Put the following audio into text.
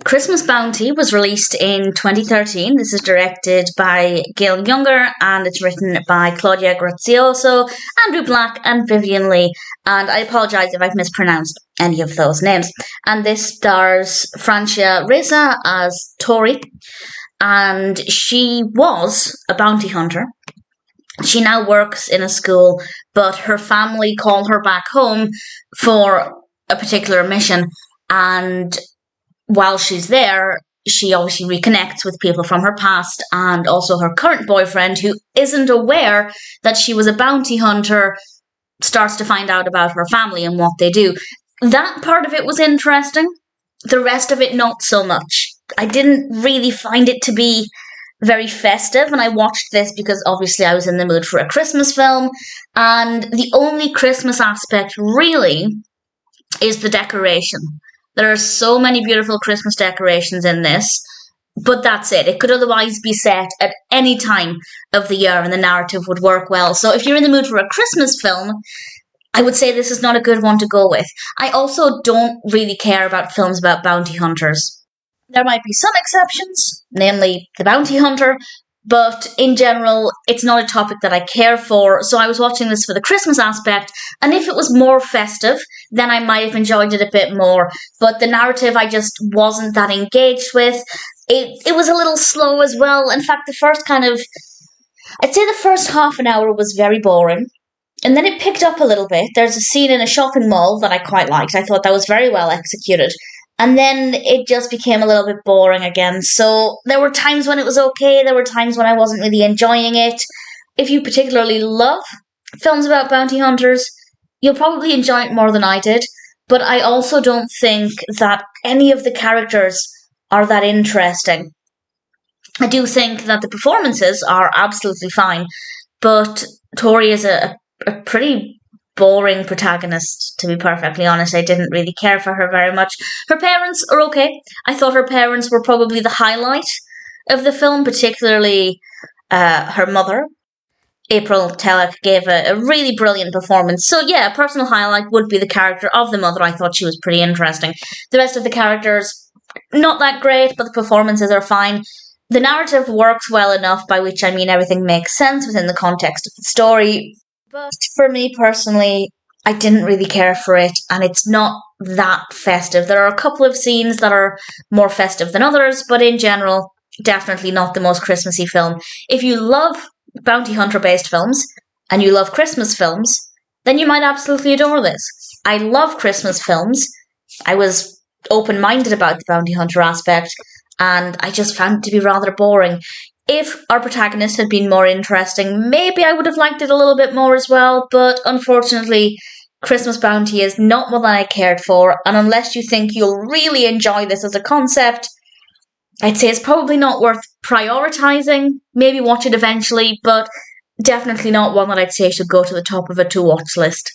Christmas Bounty was released in 2013. This is directed by Gil Junger and it's written by Claudia Grazioso, Andrew Black and Vivian Lee. And I apologise if I've mispronounced any of those names. And this stars Francia Raisa as Tory. And she was a bounty hunter. She now works in a school, but her family call her back home for a particular mission. And while she's there, she obviously reconnects with people from her past and also her current boyfriend, who isn't aware that she was a bounty hunter, starts to find out about her family and what they do. That part of it was interesting. The rest of it, not so much. I didn't really find it to be very festive, and I watched this because obviously I was in the mood for a Christmas film, and the only Christmas aspect really is the decoration. There are so many beautiful Christmas decorations in this, but that's it. It could otherwise be set at any time of the year and the narrative would work well. So if you're in the mood for a Christmas film, I would say this is not a good one to go with. I also don't really care about films about bounty hunters. There might be some exceptions, namely The Bounty Hunter, but in general, it's not a topic that I care for, so I was watching this for the Christmas aspect, and if it was more festive, then I might have enjoyed it a bit more, but the narrative I just wasn't that engaged with. It was a little slow as well. In fact, I'd say the first half an hour was very boring, and then it picked up a little bit. There's a scene in a shopping mall that I quite liked. I thought that was very well executed. And then it just became a little bit boring again. So there were times when it was okay. There were times when I wasn't really enjoying it. If you particularly love films about bounty hunters, you'll probably enjoy it more than I did. But I also don't think that any of the characters are that interesting. I do think that the performances are absolutely fine. But Tory is a pretty boring protagonist, to be perfectly honest. I didn't really care for her very much. Her parents are okay. I thought her parents were probably the highlight of the film, particularly her mother. April Telek gave a really brilliant performance. So yeah, a personal highlight would be the character of the mother. I thought she was pretty interesting. The rest of the characters, not that great, but the performances are fine. The narrative works well enough, by which I mean everything makes sense within the context of the story. But for me personally, I didn't really care for it, and it's not that festive. There are a couple of scenes that are more festive than others, but in general, definitely not the most Christmassy film. If you love bounty hunter-based films, and you love Christmas films, then you might absolutely adore this. I love Christmas films. I was open-minded about the bounty hunter aspect, and I just found it to be rather boring. If our protagonist had been more interesting, maybe I would have liked it a little bit more as well, but unfortunately, Christmas Bounty is not one that I cared for, and unless you think you'll really enjoy this as a concept, I'd say it's probably not worth prioritising. Maybe watch it eventually, but definitely not one that I'd say should go to the top of a to-watch list.